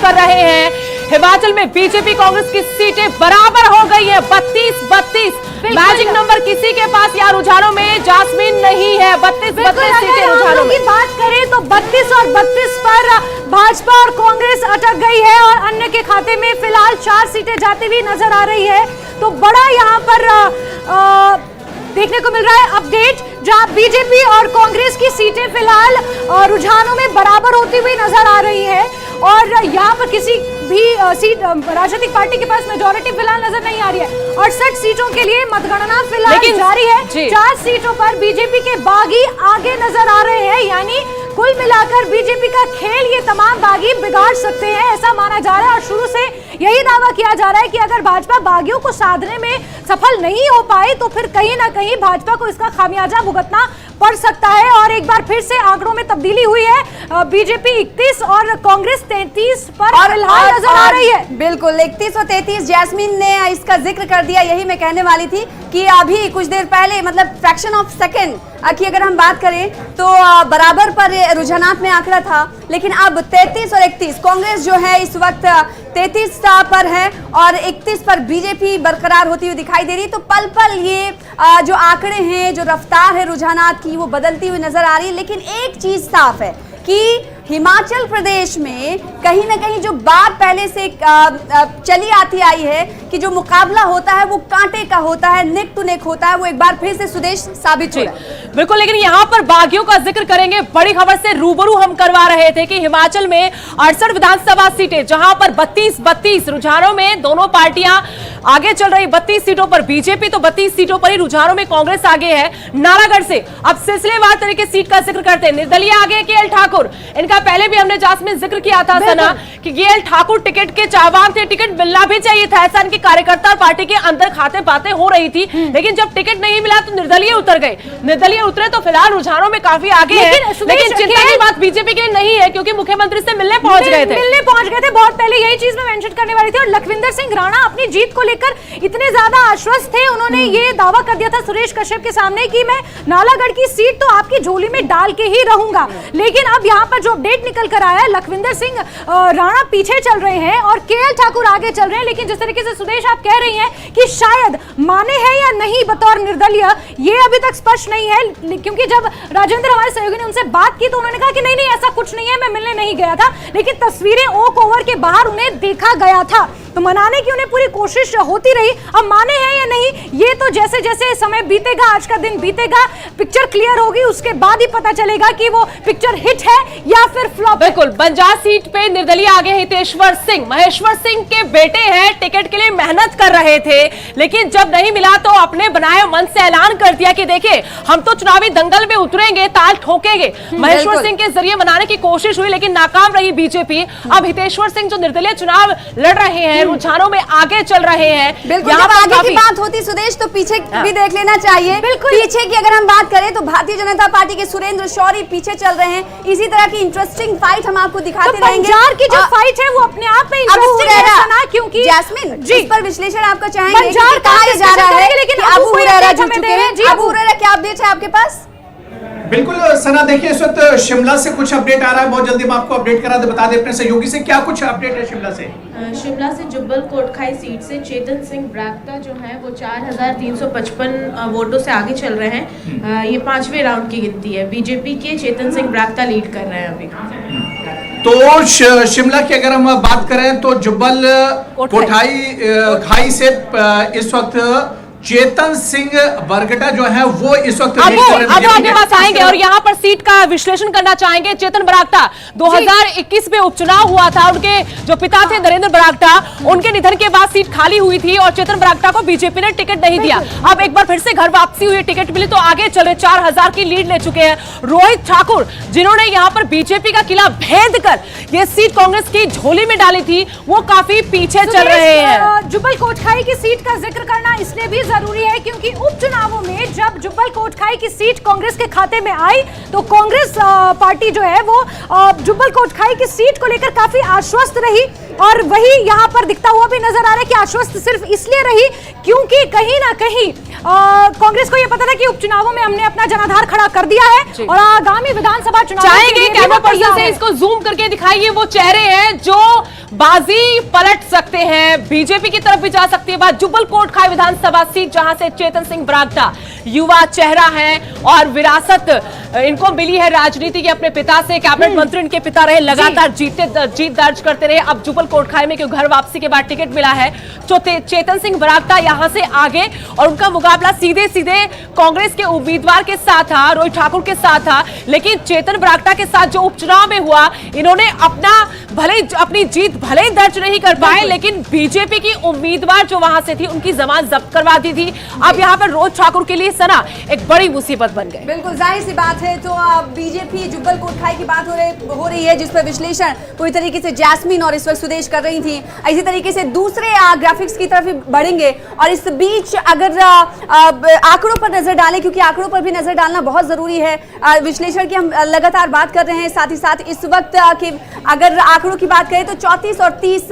कर रहे हैं। हिमाचल में बीजेपी कांग्रेस की सीटें बराबर हो गई है, 32-32। मैजिक नंबर किसी के पास या रुझानों में जास्मीन नहीं है। 32-32 सीटें रुझानों में। बात करें तो 32 और 32 पर भाजपा और कांग्रेस अटक गई है और अन्य के खाते में फिलहाल 4 सीटें जाती हुई नजर आ रही है। तो बड़ा यहाँ पर देखने को मिल रहा है अपडेट, जहां बीजेपी और कांग्रेस की सीटें फिलहाल रुझानों में बराबर होती हुई नजर आ रही है और यहाँ पर किसी भी सीट राजनीतिक पार्टी के पास मेजोरिटी फिलहाल नजर नहीं आ रही है। 68 सीटों के लिए मतगणना फिलहाल जारी है। 4 सीटों पर बीजेपी के बागी आगे नजर आ रहे हैं, यानी कुल मिलाकर बीजेपी का खेल ये तमाम बागी बिगाड़ सकते हैं, ऐसा माना जा रहा है। और शुरू से यही दावा किया जा रहा है कि अगर भाजपा बागियों को साधने में सफल नहीं हो पाए तो फिर कहीं ना कहीं भाजपा को इसका खामियाजा भुगतना पड़ सकता है। और एक बार फिर से आंकड़ों में तब्दीली हुई है, बीजेपी 31 और कांग्रेस 33 पर फिलहाल नजर आ रही है। बिल्कुल 31 और 33। जैस्मीन ने इसका जिक्र कर दिया, यही मैं कहने वाली थी कि अभी कुछ देर पहले मतलब फ्रैक्शन ऑफ सेकेंड की अगर हम बात करें तो बराबर पर रुझानात में आंकड़ा था, लेकिन अब 33 और 31 कांग्रेस जो है इस वक्त 33 पर है और 31 पर बीजेपी बरकरार होती हुई दिखाई दे रही। तो पल पल ये जो आंकड़े हैं, जो रफ्तार है रुझानात की, वो बदलती हुई नजर आ रही है। लेकिन एक चीज साफ है कि हिमाचल प्रदेश में कहीं ना कहीं जो बात पहले से चली आती आई है कि जो मुकाबला होता है वो कांटे का होता है, नेक टू नेक होता है, वो एक बार फिर से सुदेश साबित हो रहा है। बिल्कुल, लेकिन यहाँ पर बागियों का जिक्र करेंगे। बड़ी खबर से रूबरू हम करवा रहे थे कि हिमाचल में 68 विधानसभा सीटें, जहां पर 32-32 रुझानों में दोनों पार्टियां आगे चल रही। 32 सीटों पर बीजेपी तो 32 सीटों पर ही रुझानों में कांग्रेस आगे है। नालागढ़ से अब सिलसिलेवार तरीके सीट का जिक्र करते हैं। निर्दलीय आगे केएल ठाकुर, इनका पहले भी हमने जास्मीन जिक्र किया था सना कि केएल ठाकुर टिकट के चाहवान थे, टिकट मिलना भी चाहिए था, ऐसा इनके कार्यकर्ता और पार्टी के अंदर खाते बातें हो रही थी। लेकिन जब टिकट नहीं मिला तो निर्दलीय उतर गए। निर्दलीय उतरे तो फिलहाल रुझानों में काफी आगे है। लेकिन चिंता की बात बीजेपी के लिए नहीं है, क्योंकि मुख्यमंत्री से मिलने पहुंच गए थे। बहुत पहले यही चीज मैं मेंशन करने वाली थी। और लखविंदर सिंह राणा अपनी जीत को लेकर इतने ज्यादा आश्वस्त थे, उन्होंने ये दावा कर दिया था सुरेश कश्यप के सामने कि मैं नालागढ़ की सीट तो आपकी झोली में डाल के ही रहूंगा। लेकिन अब यहाँ पर जो अपडेट निकल कर आया है, लखविंदर सिंह राणा पीछे चल रहे हैं और केएल ठाकुर आगे चल रहे हैं। लेकिन जिस तरीके से सुदेश आप कह रही हैं कि शायद माने हैं या नहीं बतौर निर्दलीय, ये अभी तक स्पष्ट नहीं है। क्योंकि जब राजेंद्र हमारे सहयोगी ने उनसे बात की तो उन्होंने कहा कि नहीं नहीं ऐसा कुछ नहीं है, मैं मिलने नहीं गया था, लेकिन तस्वीरें ओक ओवर के बाहर उन्हें देखा गया था। तो मनाने की उन्हें पूरी कोशिश होती रही। अब माने हैं या नहीं, ये तो जैसे जैसे समय बीतेगा, आज का दिन बीतेगा, पिक्चर क्लियर होगी, उसके बाद ही पता चलेगा कि वो पिक्चर हिट है या फिर फ्लॉप। बिल्कुल, बंजार सीट पे निर्दलीय आगे हितेश्वर सिंह, महेश्वर सिंह के बेटे हैं, टिकट के लिए मेहनत कर रहे थे, लेकिन जब नहीं मिला तो अपने बनाए मन से ऐलान कर दिया कि देखिए हम तो चुनावी दंगल में उतरेंगे, ताल ठोकेंगे। महेश्वर सिंह के जरिए मनाने की कोशिश हुई, लेकिन नाकाम रही बीजेपी। अब हितेश्वर सिंह जो निर्दलीय चुनाव लड़ रहे हैं, रुझानों में आगे चल रहे हैं। बिल्कुल, जब आगे की बात होती सुदेश तो पीछे भी देख लेना चाहिए। पीछे की अगर हम बात करें तो भारतीय जनता पार्टी के सुरेंद्र शौरी पीछे चल रहे हैं। इसी तरह की इंटरेस्टिंग फाइट हम आपको दिखाते रहेंगे। बंजार की जो फाइट है वो अपने आप में इंटरेस्टिंग है ना, क्योंकि जैस्मिन इस पर विश्लेषण आपका चाहेंगे। बंजार कहा जा रहा है लेकिन अबू हुरैरा जुड़ चुके हैं। अबू हुरैरा क्या अपडेट है आपके पास? बिल्कुल सना, देखिए इस वक्त शिमला से कुछ अपडेट आ रहा है, बहुत जल्दी हम आपको अपडेट बता दे अपने सहयोगी से क्या कुछ अपडेट है शिमला से। शिमला से जुब्बल कोटखाई सीट से चेतन सिंह ब्राक्टा जो है वो 4355 वोटों से आगे चल रहे हैं। ये 5वें राउंड की गिनती है। बीजेपी के चेतन सिंह ब्राक्टा लीड कर रहे हैं अभी। तो शिमला की अगर हम बात करें तो जुब्बल कोटखाई से इस वक्त चेतन सिंह बरगटा जो है वो इस वक्त अब आपके पास आएंगे और यहाँ पर सीट का विश्लेषण करना चाहेंगे। चेतन बरागटा 2021 में उपचुनाव हुआ था, उनके जो पिता थे नरेंद्र बरागटा, उनके निधन के बाद सीट खाली हुई थी और चेतन बरागटा को बीजेपी ने टिकट नहीं दिया। अब एक बार फिर से घर वापसी हुई, टिकट मिली तो आगे चले, 4000 की लीड ले चुके हैं। रोहित ठाकुर जिन्होंने यहाँ पर बीजेपी का किला भेद कर ये सीट कांग्रेस की झोली में डाली थी, वो काफी पीछे चल रहे हैं। जुब्बल कोटखाई की सीट का जिक्र करना इसलिए भी जरूरी है क्योंकि उपचुनावों में जब जुब्बल कोटखाई की सीट कांग्रेस के खाते में आई तो कांग्रेस पार्टी जो है वो जुब्बल कोटखाई की सीट को लेकर काफी आश्वस्त रही और वही यहाँ पर दिखता हुआ भी नजर आ रहा है कि आश्वस्त सिर्फ इसलिए रही क्योंकि कहीं ना कहीं कांग्रेस को यह पता था कि उपचुनावों में हमने अपना जनाधार खड़ा कर दिया है और आगामी विधानसभा चुनाव चाहेंगे कैमरा पर्सन से इसको जूम करके दिखाइए वो चेहरे हैं जो बाजी पलट सकते हैं, बीजेपी की तरफ भी जा सकती है बात। जुब्बल कोटखाई विधानसभा सीट जहां से चेतन सिंह बरागटा युवा चेहरा है और विरासत इनको मिली है राजनीति के अपने पिता से, कैबिनेट मंत्री इनके पिता रहे, लगातार जीत दर्ज करते रहे। अब जुब्बल कोटखाई में क्यों घर वापसी के बाद टिकट मिला है तो चेतन सिंह बरागटा यहां से आगे और उनका मुकाबला सीधे सीधे कांग्रेस के उम्मीदवार के साथ था, रोहित ठाकुर के साथ था। लेकिन चेतन बरागटा के साथ जो उपचुनाव में हुआ, इन्होंने अपनी जीत भले ही दर्ज नहीं कर पाए, लेकिन बीजेपी की उम्मीदवार जो वहां से थी उनकी जमानत जब्त करवा दी थी। अब यहां पर रोहित ठाकुर के लिए सना एक बड़ी मुसीबत बन गई। बिल्कुल जाहिर सी बात है। तो बीजेपी जुब्बल कोटखाई की बात हो रही है, जिस पर विश्लेषण पूरी तरीके से जैस्मिन और इस वक्त सुदेश कर रही थी। इसी तरीके से दूसरे ग्राफिक्स की तरफ बढ़ेंगे और इस बीच अगर आंकड़ों पर नजर डालें, क्योंकि आंकड़ों पर भी नजर डालना बहुत जरूरी है। विश्लेषण की हम लगातार बात कर रहे हैं, साथ ही साथ इस वक्त के अगर आंकड़ों की बात करें तो 34 और 30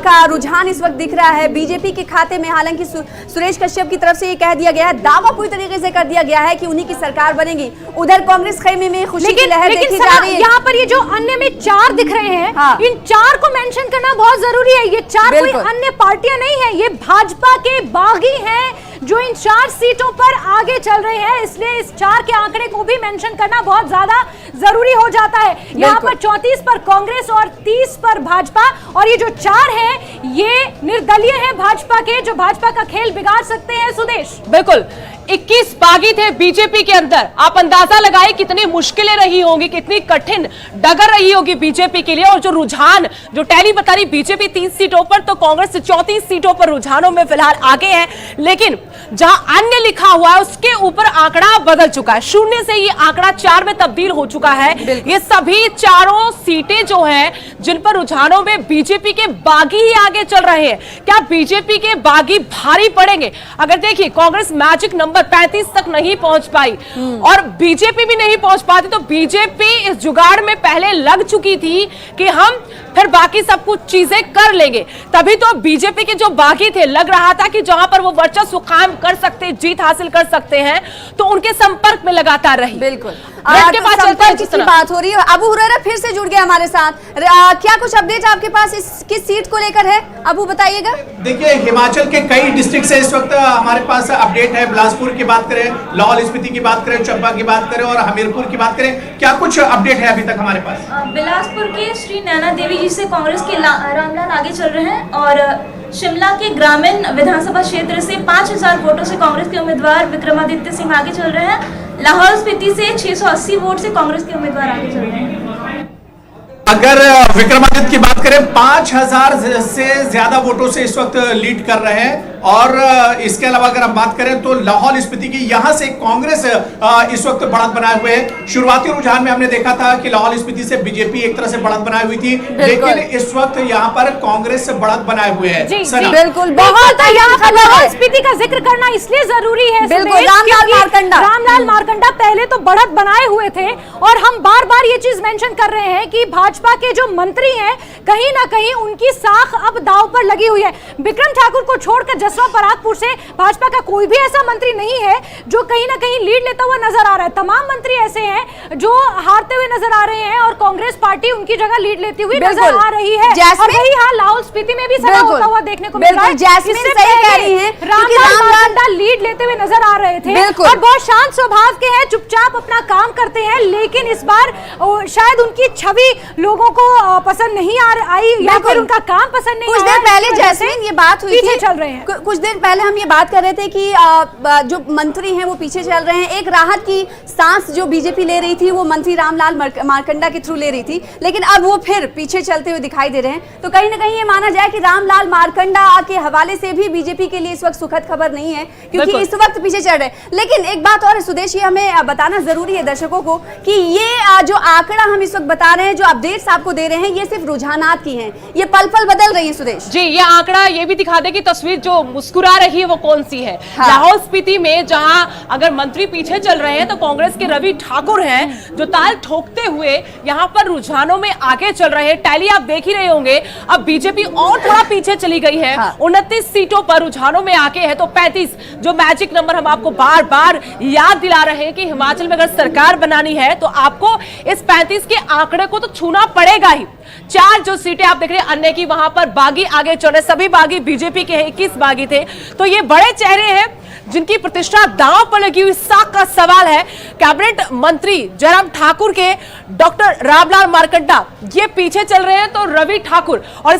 का रुझान इस वक्त दिख रहा है बीजेपी के खाते में। हालांकि सुरेश कश्यप की तरफ से ये कह दिया गया है, दावा पूरी तरीके से कर दिया गया है कि उन्हीं की सरकार बनेगी। उधर कांग्रेस खेमे में खुशी की लहर देखी जा रही है। यहाँ पर ये जो अन्य में 4 दिख रहे हैं, हाँ। इन 4 को मेंशन करना बहुत जरूरी है। ये 4 कोई अन्य पार्टियां नहीं है, ये भाजपा के बागी हैं जो इन 4 सीटों पर आगे चल रहे हैं। इसलिए इस 4 के आंकड़े को भी मेंशन करना बहुत ज्यादा जरूरी हो जाता है। यहाँ पर 34 पर कांग्रेस और 30 पर भाजपा, और ये जो 4 हैं ये निर्दलीय हैं भाजपा के, जो भाजपा का खेल बिगाड़ सकते हैं। सुदेश, बिल्कुल 21 बागी थे बीजेपी के अंदर। आप अंदाजा लगाए कितनी मुश्किलें रही होंगी, कितनी कठिन डगर रही होगी बीजेपी के लिए। और जो रुझान जो टैली बता रही, बीजेपी 30 सीटों पर तो कांग्रेस 34 सीटों पर रुझानों में फिलहाल आगे है। लेकिन जहां अन्य लिखा हुआ है उसके ऊपर आंकड़ा बदल चुका है, 0 से ये आंकड़ा 4 में तब्दील हो चुका है। ये सभी चारों सीटें जो हैं जिन पर रुझानों में बीजेपी के बागी ही आगे चल रहे हैं। क्या बीजेपी के बागी भारी पड़ेंगे? अगर देखिए कांग्रेस मैजिक नंबर 35 तक नहीं पहुंच पाई और बीजेपी भी नहीं पहुंच पाती, तो बीजेपी इस जुगाड़ में पहले लग चुकी थी कि हम फिर बाकी सब कुछ चीजें कर लेंगे। तभी तो बीजेपी के जो बागी थे, लग रहा था कि जहां पर वो वर्चस्व कायम कर सकते, जीत हासिल कर सकते हैं, तो उनके संपर्क में लगातार रही। बिल्कुल के पास संपर्क की बात हो रही है। अबू हुरैरा फिर से जुड़ गए हमारे साथ। क्या कुछ अपडेट आपके पास किस सीट को लेकर है, अबू बताइएगा। देखिए हिमाचल के कई डिस्ट्रिक्ट से इस वक्त हमारे पास अपडेट है। बिलासपुर की बात करें, लाहौल स्पीति की बात करें, चंबा की बात करें और हमीरपुर की बात करें, क्या कुछ अपडेट है अभी तक हमारे पास? बिलासपुर के श्री नैना देवी जी से कांग्रेस के रामलाल आगे चल रहे हैं और शिमला के ग्रामीण विधानसभा क्षेत्र से 5000 वोटों से कांग्रेस के उम्मीदवार विक्रमादित्य सिंह आगे चल रहे हैं। लाहौल स्पीति से 680 वोट से कांग्रेस के उम्मीदवार आगे चल रहे हैं। अगर विक्रमादित्य की बात करें 5000 से ज्यादा वोटों से इस वक्त लीड कर रहे हैं। और इसके अलावा अगर हम बात करें तो लाहौल स्पीति की यहां से कांग्रेस इस वक्त बढ़त बनाए हुए है। शुरुआती रुझान में हमने देखा था कि लाहौल स्पीति से बीजेपी एक तरह से बढ़त बनाई हुई थी, लेकिन इस वक्त यहां पर कांग्रेस से बढ़त बनाए हुए है। बिल्कुल बहुत यहाँ पर लाहौल स्पीति का जिक्र करना इसलिए जरूरी है। रामलाल मारकंडा पहले तो बढ़त बनाए हुए थे और हम बार बार ये चीज मेंशन कर रहे हैं कि भाजपा के जो मंत्री हैं कहीं ना कहीं उनकी साख अब दांव पर लगी हुई है। विक्रम ठाकुर को छोड़कर जसवा परागपुर से भाजपा का कोई भी ऐसा मंत्री नहीं है जो कहीं ना कहीं लीड लेता हुआ नजर आ रहा है। तमाम मंत्री ऐसे हैं जो हारते हुए नजर आ रहे हैं और कांग्रेस पार्टी उनकी जगह लीड लेती हुई नजर आ रही है। और वही हाल लाहौल स्पीति में भी सना होता हुआ देखने को मिल रहा है। जैस्मिन सही कह रही है, रामलाल मारकंडा लीड लेते हुए नजर आ रहे थे और बहुत शांत स्वभाव के हैं, चुपचाप अपना काम करते हैं। लेकिन इस बार शायद उनकी छवि लोगों को पसंद नहीं आई या फिर उनका काम पसंद नहीं आया। कुछ देर पहले जैस्मिन ये बात हुई थी, चल रहे हैं। कुछ देर पहले हम ये बात कर रहे थे कि जो मंत्री हैं वो पीछे चल रहे हैं। एक राहत की सांस जो बीजेपी ले रही थी वो मंत्री रामलाल मारकंडा के थ्रू ले रही थी, लेकिन अब वो फिर पीछे चलते हुए दिखाई दे रहे हैं। तो कहीं ना कहीं ये माना जाए कि रामलाल मारकंडा के हवाले से भी बीजेपी के लिए इस वक्त सुखद खबर नहीं है, क्योंकि इस वक्त पीछे चल रहे हैं। लेकिन एक बात और सुदेश, ये हमें बताना जरूरी है दर्शकों को कि ये जो आंकड़ा हम इस वक्त बता रहे हैं, जो अपडेट्स आपको दे रहे हैं, ये सिर्फ रुझानात की हैं, ये पल पल बदल रही है। सुदेश जी, ये आंकड़ा ये भी दिखा दे कि तस्वीर जो मुस्कुरा रही है वो कौन सी है। हाँ। लाहौल स्पीति में जहां अगर मंत्री पीछे चल रहे हैं तो कांग्रेस के रवि ठाकुर हैं जो ताल ठोकते हुए यहां पर रुझानों में आगे चल रहे हैं। टैली आप देख ही रहे होंगे, अब बीजेपी और थोड़ा पीछे चली गई है। हाँ। 29 सीटों पर रुझानों में आगे है, तो 35 जो मैजिक नंबर हम आपको बार बार याद दिला रहे हैं कि हिमाचल में अगर सरकार बनानी है तो आपको इस 35 के आंकड़े को तो छूना करना पड़ेगा ही। 4 जो सीटें आप देख रहे हैं अन्य की, वहां पर बागी आगे चल रहे, सभी बागी बीजेपी के हैं, 21 बागी थे। तो ये बड़े चेहरे हैं जिनकी प्रतिष्ठा दांव पर लगी हुई। साख का सवाल है, कैबिनेट मंत्री जयराम ठाकुर के डॉक्टर रामलाल मारकंडा ये पीछे चल रहे हैं, तो रवि ठाकुर और